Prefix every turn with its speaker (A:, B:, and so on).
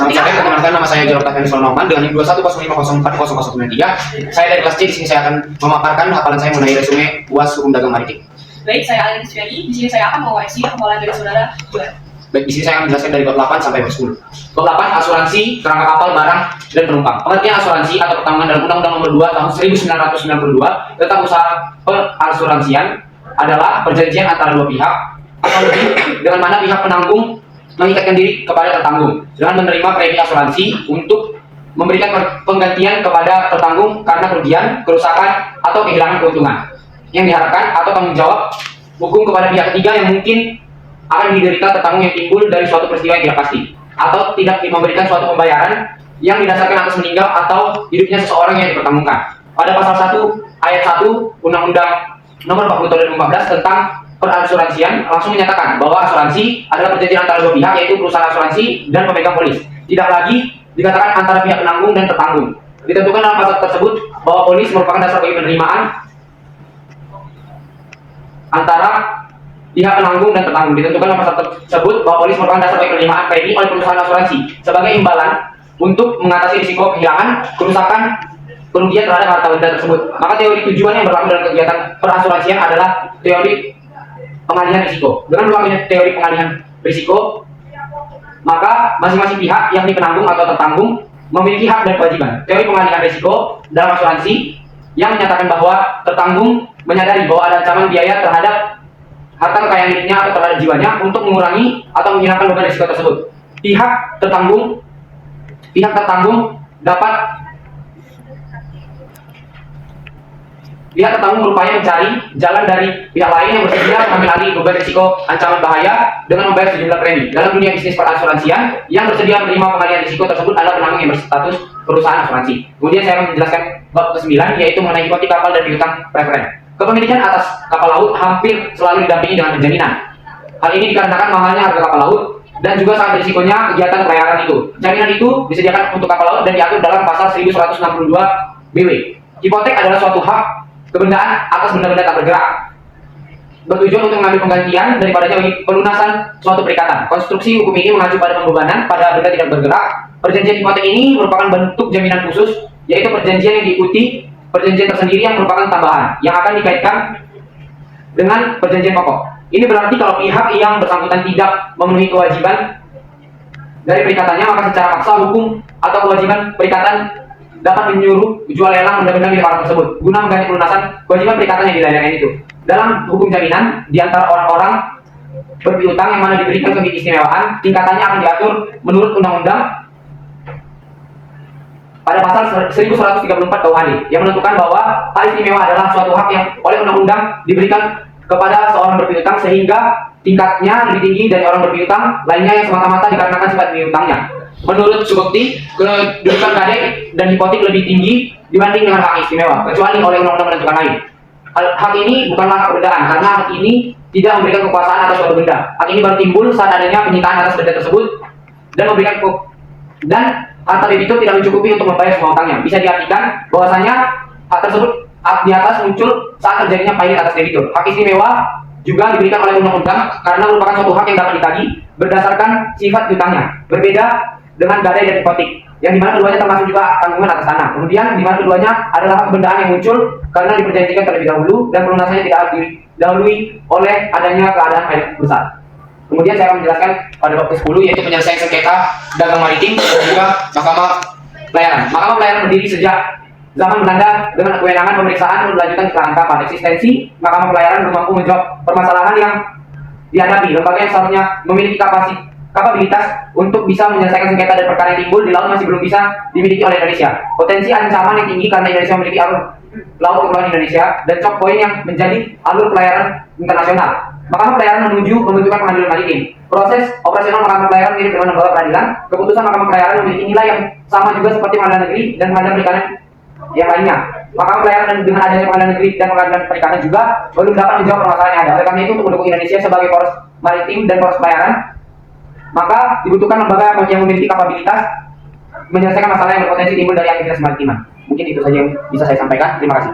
A: Selamat sore, perkenalkan nama saya Jorok Tafian Solnoman dengan NIM 2105040093. Saya dari kelas C. Di sini saya akan memaparkan hafalan saya mengenai resume UAS Hukum Dagang Maritim.
B: Baik, saya Alin Sriani. Di sini saya akan mengoreksi hafalan dari saudara Johan.
A: Baik, di sini saya akan menjelaskan dari bab 8 sampai bab 10. Bab 8, asuransi kerangka kapal, barang, dan penumpang. Pengertian asuransi atau pertanggungan dalam Undang-Undang Nomor 2 Tahun 1992 tentang usaha perasuransian adalah perjanjian antara dua pihak atau lebih dengan mana pihak penanggung mengikatkan diri kepada tertanggung dengan menerima premi asuransi untuk memberikan penggantian kepada tertanggung karena kerugian, kerusakan, atau kehilangan keuntungan yang diharapkan atau tanggung jawab hukum kepada pihak ketiga yang mungkin akan diderita tertanggung yang timbul dari suatu peristiwa yang tidak pasti atau tidak memberikan suatu pembayaran yang didasarkan atas meninggal atau hidupnya seseorang yang dipertanggungkan. Pada pasal 1 ayat 1 Undang-Undang Nomor 40 Tahun 2014 tentang perasuransian langsung menyatakan bahwa asuransi adalah perjanjian antara dua pihak, yaitu perusahaan asuransi dan pemegang polis. Tidak lagi dikatakan antara pihak penanggung dan tertanggung. Ditentukan dalam pasal tersebut bahwa polis merupakan dasar bagi penerimaan antara pihak penanggung dan tertanggung. Ditentukan dalam pasal tersebut bahwa polis merupakan dasar bagi penerimaan premi oleh perusahaan asuransi sebagai imbalan untuk mengatasi risiko kehilangan, kerusakan, kerugian terhadap harta benda tersebut. Maka teori tujuan yang berlaku dalam kegiatan perasuransian adalah teori pengalihan risiko. Dengan berlakunya teori pengalihan risiko, maka masing-masing pihak, yakni penanggung atau tertanggung, memiliki hak dan kewajiban. Teori pengalihan risiko dalam asuransi yang menyatakan bahwa tertanggung menyadari bahwa ada ancaman biaya terhadap harta kekayaan miliknya atau terhadap jiwanya untuk mengurangi atau menghilangkan beban risiko tersebut. Pihak tertanggung berupaya mencari jalan dari pihak lain yang bersedia mengambil alih beban risiko ancaman bahaya dengan membayar sejumlah premi. Dalam dunia bisnis perasuransian, yang bersedia menerima pengalihan risiko tersebut adalah penanggung yang berstatus perusahaan asuransi. Kemudian saya akan menjelaskan bab ke-9, yaitu mengenai hipotek kapal dan piutang preferen. Kepemilikan atas kapal laut hampir selalu didampingi dengan penjaminan. Hal ini dikarenakan mahalnya harga kapal laut dan juga sangat risikonya kegiatan pelayaran itu. Jaminan itu disediakan untuk kapal laut dan diatur dalam pasal 1162 BW. Hipotek adalah suatu hak kebendaan atas benda-benda tak bergerak, bertujuan untuk mengambil penggantian daripadanya bagi pelunasan suatu perikatan. Konstruksi hukum ini mengacu pada pembebanan pada benda tidak bergerak. Perjanjian hipotek ini merupakan bentuk jaminan khusus, yaitu perjanjian yang diikuti perjanjian tersendiri yang merupakan tambahan yang akan dikaitkan dengan perjanjian pokok. Ini berarti kalau pihak yang bersangkutan tidak memenuhi kewajiban dari perikatannya, maka secara paksa hukum atau kewajiban perikatan dapat menyuruh jual lelang benda-benda milik orang tersebut guna mengganti pelunasan kewajiban perikatan yang dilayangkan itu. Dalam hukum jaminan, di antara orang-orang berpiutang yang mana diberikan keistimewaan, tingkatannya akan diatur menurut undang-undang pada pasal 1134 KUHD yang menentukan bahwa hal istimewa adalah suatu hak yang oleh undang-undang diberikan kepada seorang berpiutang sehingga tingkatnya lebih tinggi dari orang berpiutang lainnya yang semata-mata dikarenakan sifat piutangnya. Menurut Subekti, kedudukan kadek dan hipotek lebih tinggi dibanding dengan hak istimewa, kecuali oleh undang-undang menentukan lain. Hak ini bukanlah hak bendaan, karena hak ini tidak memberikan kekuasaan atas suatu benda. Hak ini baru timbul saat adanya penyitaan atas benda tersebut dan harta debitur tidak mencukupi untuk membayar semua utangnya. Bisa diartikan bahwasanya hak tersebut di atas muncul saat terjadinya pailit atas debitur. Hak istimewa juga diberikan oleh undang-undang karena merupakan suatu hak yang dapat ditagih berdasarkan sifat piutangnya. Berbeda dengan gadai dan hipotek, yang dimana keduanya termasuk juga tanggungan atas tanah. Kemudian dimana keduanya adalah hak kebendaan yang muncul karena diperjanjikan terlebih dahulu dan pelunasannya tidak didahului oleh adanya keadaan pailit besar. Kemudian saya akan menjelaskan pada bab ke-10, yaitu penyelesaian sengketa dagang maritim dan juga mahkamah pelayaran. Mahkamah pelayaran berdiri sejak zaman Belanda dengan kewenangan pemeriksaan berlanjutan kecelakaan kapal. Eksistensi mahkamah pelayaran belum mampu menjawab permasalahan yang dihadapi. Lembaga yang seharusnya memiliki kapabilitas untuk bisa menyelesaikan sengketa dan perkara yang timbul di laut masih belum bisa dimiliki oleh Indonesia. Potensi ancaman yang tinggi karena Indonesia memiliki alur laut kepulauan Indonesia dan choke point yang menjadi alur pelayaran internasional. Mahkamah pelayaran menuju pembentukan pengadilan maritim. Proses operasional mahkamah pelayaran mirip dengan lembaga peradilan. Keputusan mahkamah pelayaran memiliki nilai yang sama juga seperti pengadilan negeri dan pengadilan perikanan yang lainnya. Mahkamah pelayaran dengan adanya pengadilan negeri dan pengadilan perikanan juga belum dapat menjawab permasalahan yang ada. Oleh karena itu, untuk mendukung Indonesia sebagai poros maritim dan poros pelayaran, maka dibutuhkan lembaga yang memiliki kapabilitas menyelesaikan masalah yang berpotensi timbul dari aktivitas maritiman. Mungkin itu saja yang bisa saya sampaikan. Terima kasih.